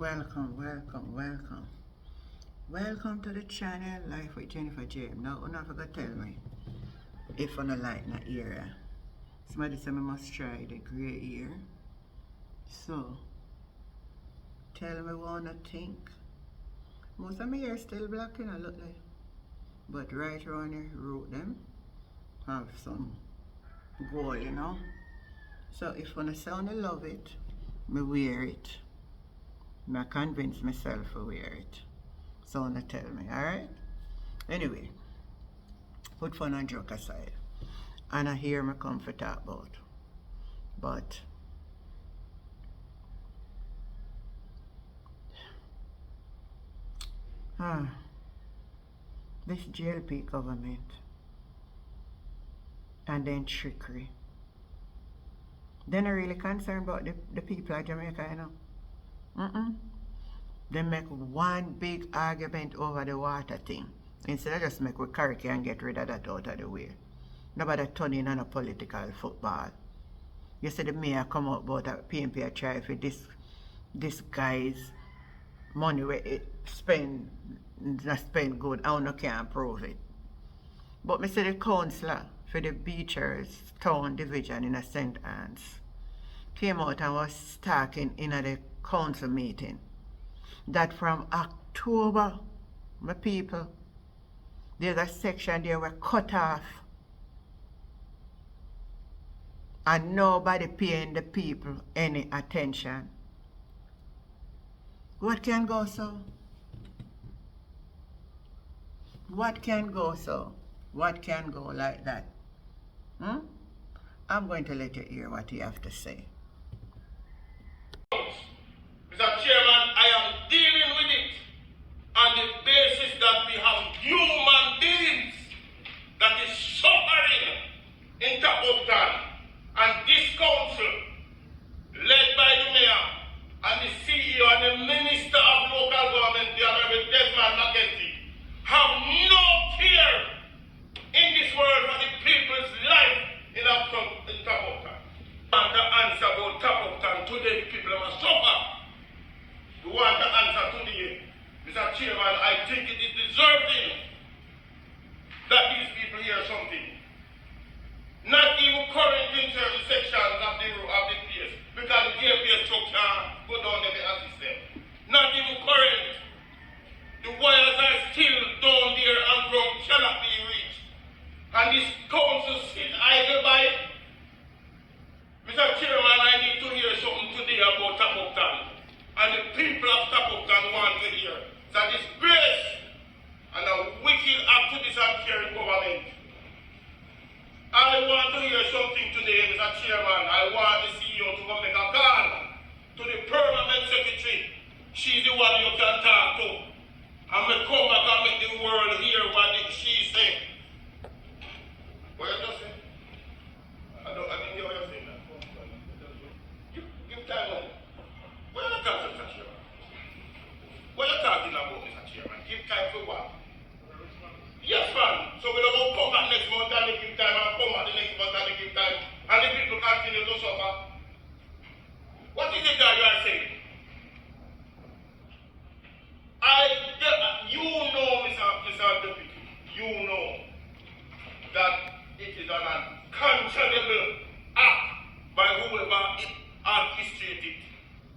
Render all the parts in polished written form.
Welcome. Welcome to the channel Life with Jennifer James. Now, you not forget to tell me if you don't like my ear. Somebody say I must try the grey ear. So, tell me what you think. Most of my hair still black, you know, look like. But right around here, root them have some gold, you know. So, if you sound I love it, me wear it. I convince myself to wear it. So you tell me, alright? Anyway, put fun and joke aside. And I hear me come for talk about. But this GLP government and then trickery. They're not really concerned about the people of Jamaica, you know. They make one big argument over the water thing. Instead of just make a curriculum and get rid of that out of the way. Nobody turn in on a political football. You see the mayor come out about a PNP try for this guy's money where it not spend good, I no can't prove it. But me see the councillor for the Beachers Town Division in a St. Anne's came out and was talking in the council meeting that from October, my people, there's a section there were cut off and nobody paying the people any attention. What can go so? What can go so? What can go like that? I'm going to let you hear what you have to say. Mr. Chairman, I am dealing with it on the basis that we have human beings that is suffering in Tapoptan. And this council, led by the mayor and the CEO and the Minister of Local Government, the Honorable Desmond McKenzie, have no care in this world for the people's life in Tapoptan. And the answer about Tapoptan today, the people must suffer. We want the answer today. Mr. Chairman, I think it is deserving that these people hear something. Not even current in certain sections of the place, because the JPS truck can't go down there to assist them. Not even current. The wires are still down there and ground cannot be reached. And this council sit idle by it. Mr. Chairman, I need to hear something today about Tapoptan. And the people of Tapoptan want to hear that this grace and a wicked act to this uncaring government. I want to hear something today, Mr. Chairman. I want the CEO to come make a call to the permanent secretary. She's the one you can talk to. And me come back and make the world hear what she said. What you just say? I didn't hear what you're saying. Give time on. What are you talking, Mr. Chairman? What are you talking about, Mr. Chairman? Give time for what? Yes, man. So we don't come back next month and they give time, and come back the next month and they give time, and the people continue to suffer. What is it that you are saying? You know, Mr. Deputy, you know that it is an unconscionable act by whoever orchestrated it.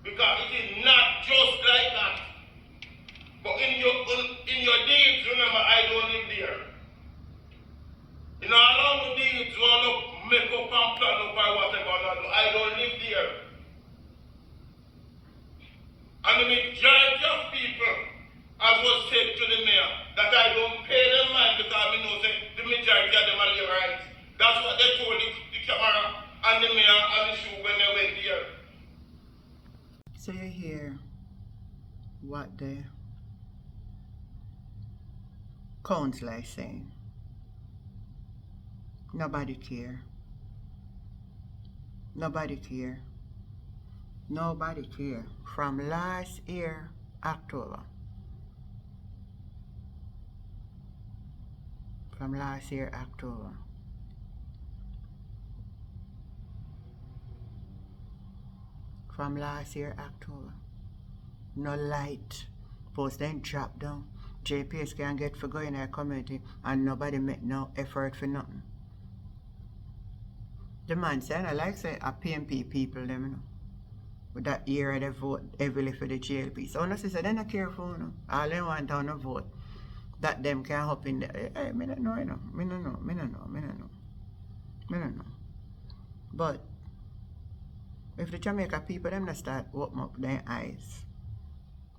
Because it is not just like that. But in your deeds, remember, I don't live there. In all the deeds, you want to make up and plan up or whatever, I don't live there. And the majority of people, as was said to the mayor, that I don't pay them mind because I know the majority of them are Labourites. That's what they told the camera and the mayor and the shoe when they went there. So you hear what the councillor is saying. Nobody care. Nobody care. Nobody care. From last year, October. From last year, October. From last year, October. no light. Post then drop down. JPS can get for going in our community and nobody make no effort for nothing. The man said, I like say a PMP people them, you know. With that year they vote heavily for the GLP. So honestly say they're not careful, you know. All they want on a vote. That them can hop in the hey, me don't know, you know. Me don't know. But if the Jamaica people them not start open up their eyes.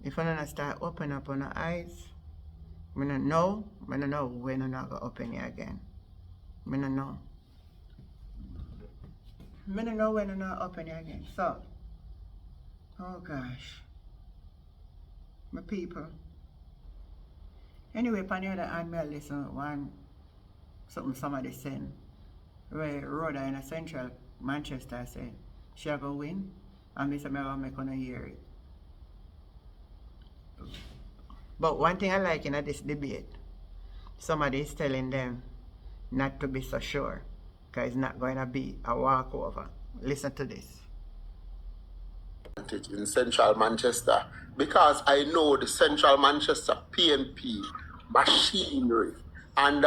If they not start open up on the eyes, I don't know when I'm not gonna open it again. I don't know. I don't know when I'm not open it again. So, oh gosh. My people. Anyway, upon the other hand, I listen one something somebody said. Where Rhoda in a central Manchester said she go win and me say me gonna make on hear it. But one thing I like in this debate, somebody is telling them not to be so sure, because it's not going to be a walkover. Listen to this. In central Manchester, because I know the central Manchester PNP machinery, and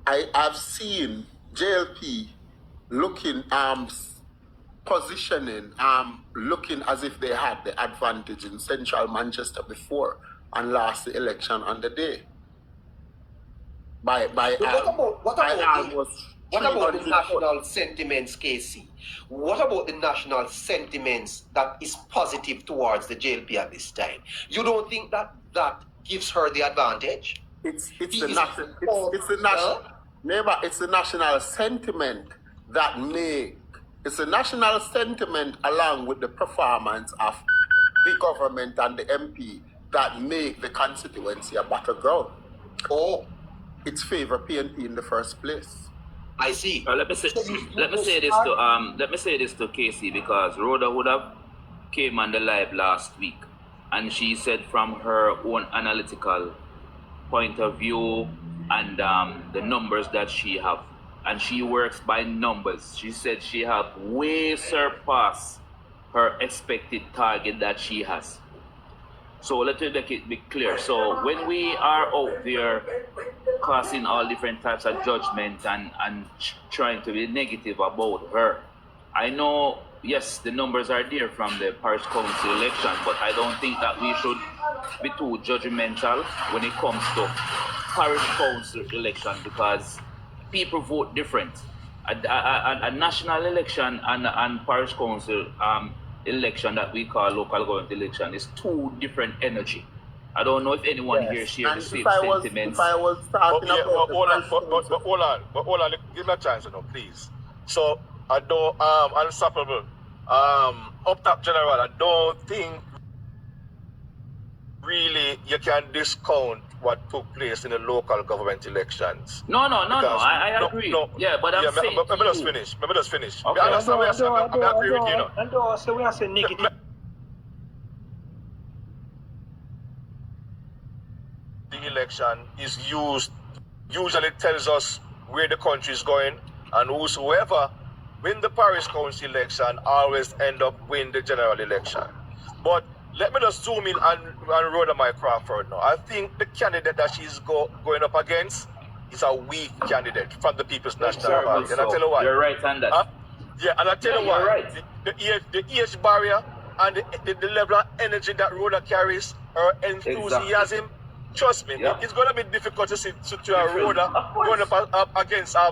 I have seen JLP looking positioning looking as if they had the advantage in central Manchester before and lost the election on the day. What about the national sentiments, Casey? What about the national sentiments that is positive towards the JLP at this time? You don't think that gives her the advantage? It's the national sentiment that it's a national sentiment along with the performance of the government and the MP that make the constituency a battleground. Oh, it's favor PNP in the first place. I see. Let me say this to Casey, because Rhoda would have came on the live last week and she said from her own analytical point of view and the numbers that she have, and she works by numbers. She said she have way surpassed her expected target that she has. So let me make it be clear. So when we are out there casting all different types of judgment and trying to be negative about her, I know, yes, the numbers are there from the parish council election, but I don't think that we should be too judgmental when it comes to parish council election, because people vote different. A national election and parish council election that we call local government election is two different energy. I don't know if anyone here shares the same sentiments. Hold on, give me a chance, please. So I don't unstoppable. Up top general, I don't think really you can discount what took place in the local government elections. No, I agree. Yeah, but I'm saying. Let me just finish. Okay. I agree with you. So we are saying negative. The election is usually tells us where the country is going, and whosoever win the parish council election always end up win the general election. But let me just zoom in and Rhoda my Crawford now. I think the candidate that she's going up against is a weak candidate from the People's National Party. And I tell you why. You're right on that. Yeah, and I tell you why. Right. The age barrier and the level of energy that Rhoda carries, her enthusiasm, trust me, it's going to be difficult to see Rhoda going up against a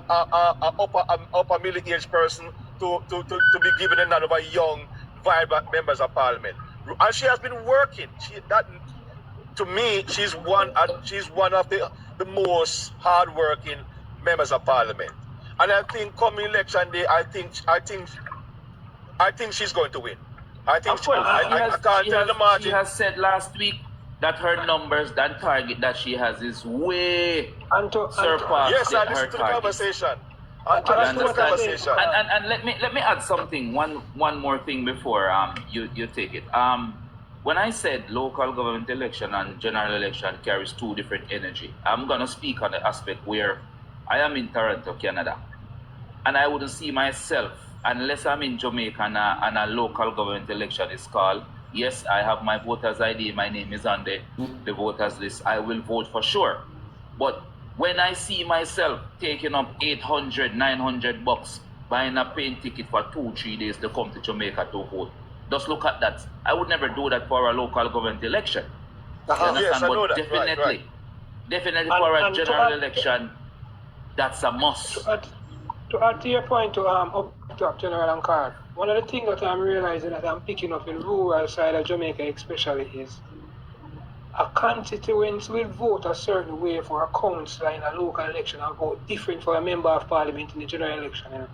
upper middle-aged person to be given a nod of a young, vibrant members of parliament. And she has been working. To me, she's one of the most hard-working members of parliament. And I think coming election day, I think she's going to win. I think I can't tell the margin. She has said last week that her numbers, that target that she has is way surpassed yes, I her listened to the target. conversation. And let me add something, one more thing before you take it. When I said local government election and general election carries two different energy, I'm gonna speak on the aspect where I am in Toronto, Canada, and I wouldn't see myself unless I'm in Jamaica and a local government election is called. yes, I have my voter's ID, my name is on the voters list, I will vote for sure. But when I see myself taking up 800, 900 bucks, buying a plane ticket for 2-3 days to come to Jamaica to vote, just look at that. I would never do that for a local government election. You understand? Yes, I know But that. definitely, Right. definitely for a general election, that's a must. To add to your point to up top General and Carl, one of the things that I'm realizing that I'm picking up in rural side of Jamaica especially is a constituent will vote a certain way for a councillor in a local election and vote different for a member of parliament in the general election. You know?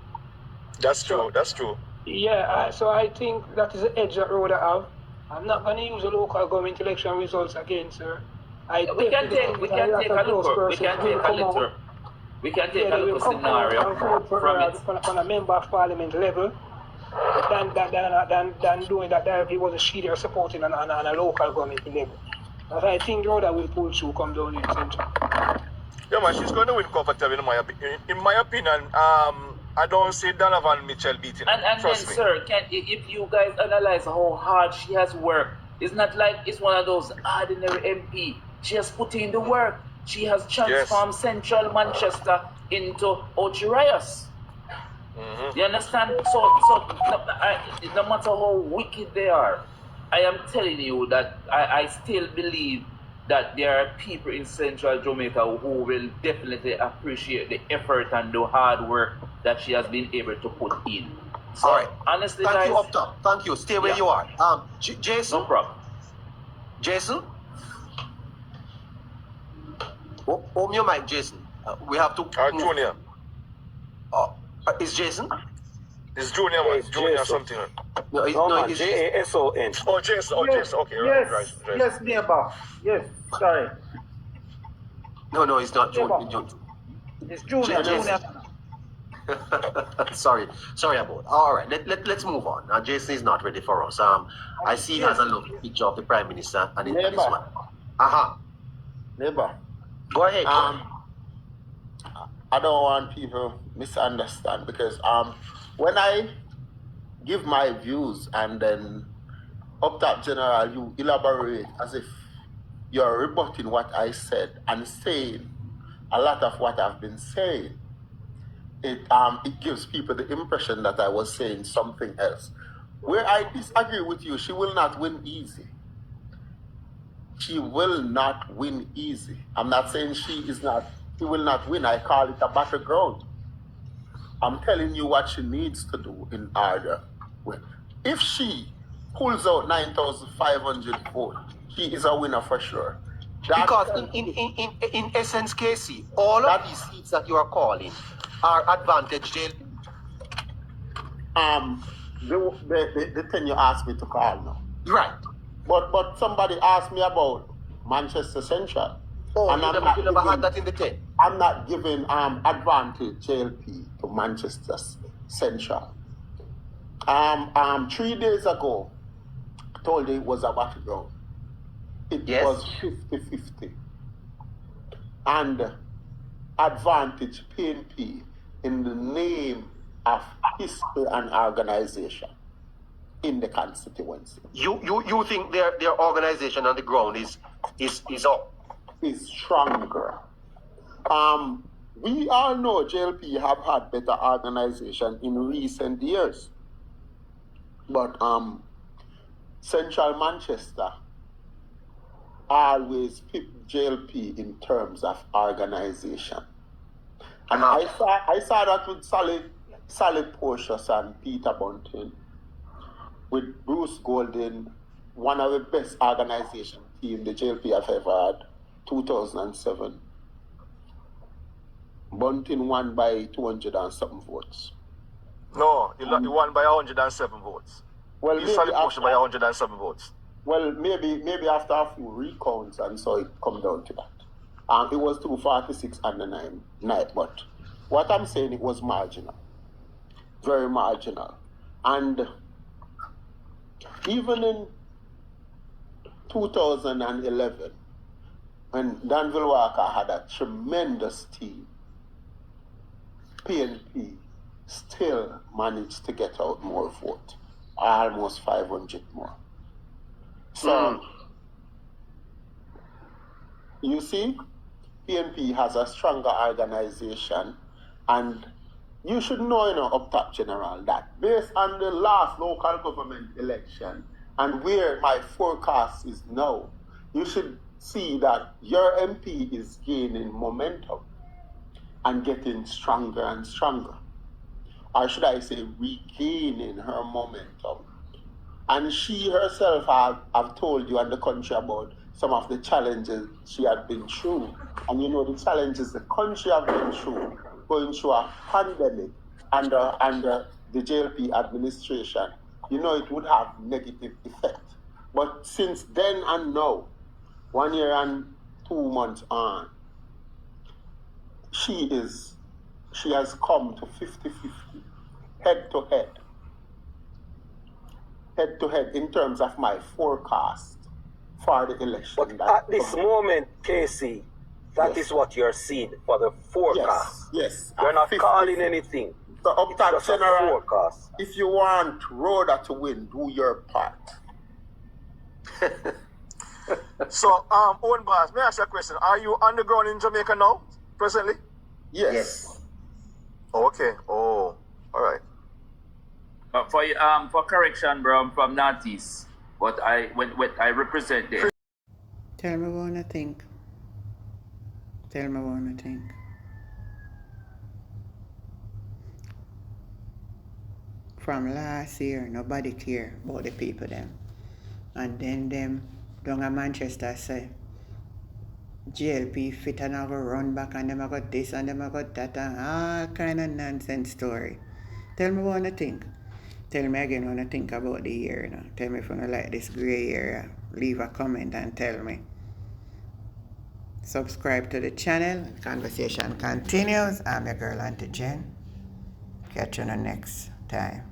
That's true. That's true. Yeah, so I think that is the edge that Rhoda have. I'm not going to use the local government election results again, sir. We can take a little scenario from a member of parliament level than doing that directly was a she or supporting on a local government level. But I think Rhoda will pull through, come down in the centre. Yeah, man, she's going to win comfortably in my opinion. I don't see Donovan Mitchell beating her. And then, sir, if you guys analyze how hard she has worked, it's not like it's one of those ordinary MP. She has put in the work. She has transformed central Manchester into Ochirias. You understand? So no matter how wicked they are, I am telling you that I still believe that there are people in central Jamaica who will definitely appreciate the effort and the hard work that she has been able to put in. So, all right. Honestly, thank guys, you, up top. Thank you. Stay where you are. Jason. No problem. Jason. Open your mic, Jason. We have to. Junior. Is Jason? It's Junior, man. It's Junior Jason. something. No, it's Jason. Oh, Jason. Oh, Jason. Okay, Yes, right. yes, neighbor. Yes, sorry. No, it's not Junior. It's Junior. Jason. sorry about. All right, let's move on. Now, Jason is not ready for us. I see he has a lovely picture of the Prime Minister and this one. Neighbor. Go ahead. I don't want people misunderstand because when I give my views and then up top General, you elaborate as if you're rebutting what I said and saying a lot of what I've been saying. It gives people the impression that I was saying something else. Where I disagree with you, she will not win easy. She will not win easy. I'm not saying she will not win. I call it a battleground. I'm telling you what she needs to do in order. If she pulls out 9,500 votes, she is a winner for sure. Because in essence, Casey, all of these seats that you are calling are advantage jail. The thing you asked me to call now. Right. But somebody asked me about Manchester Central. Oh, and you never had that in the 10. I'm not giving advantage JLP to Manchester Central. 3 days ago, I told you it was a battleground. It was 50-50. And advantage PNP in the name of history and organization in the constituency. You think their organization on the ground is up? Is stronger. We all know JLP have had better organization in recent years. But Central Manchester always picked JLP in terms of organization. And I saw that with Sally Portius and Peter Bunting, with Bruce Golden, one of the best organization team the JLP have ever had, 2007. Bunting won by 200 and something votes. No, he won by 107 votes. Well, he Sally Portius by 107 votes. Well, maybe after a few recounts and so it come down to that. It was 246 and the night, but what I'm saying, it was marginal. Very marginal. And even in 2011, when Danville Walker had a tremendous team, PNP still managed to get out more votes, almost 500 more. So, you see, PNP has a stronger organization, and you should know, up top general, that based on the last local government election and where my forecast is now, you should see that your MP is gaining momentum and getting stronger and stronger. Or should I say, regaining her momentum. And she herself have told you and the country about some of the challenges she had been through. And the challenges the country have been through, going through a pandemic under the JLP administration, it would have negative effect. But since then and now, 1 year and 2 months on, she has come to 50-50, head to head in terms of my forecast for the election. But at this moment, Casey, that is what you're seeing for the forecast. Yes. You're not calling anything. So up It's top just a general, forecast. if you want Rhoda to win, do your part. So, Owen Bars, may I ask you a question? Are you on the ground in Jamaica now, presently? Yes. Okay. Oh, all right. For correction, bro, I'm from Northeast, but I represent there. Tell me what you think. Tell me what you think. From last year, nobody care about the people them. And then them down at Manchester say GLP fit and have a run back and them I got this and them I got that and all kind of nonsense story. Tell me what you think. Tell me again what you think about the year. Tell me if you don't like this grey area. Leave a comment and tell me. Subscribe to the channel. The conversation continues. I'm your girl Auntie Jen. Catch you on the next time.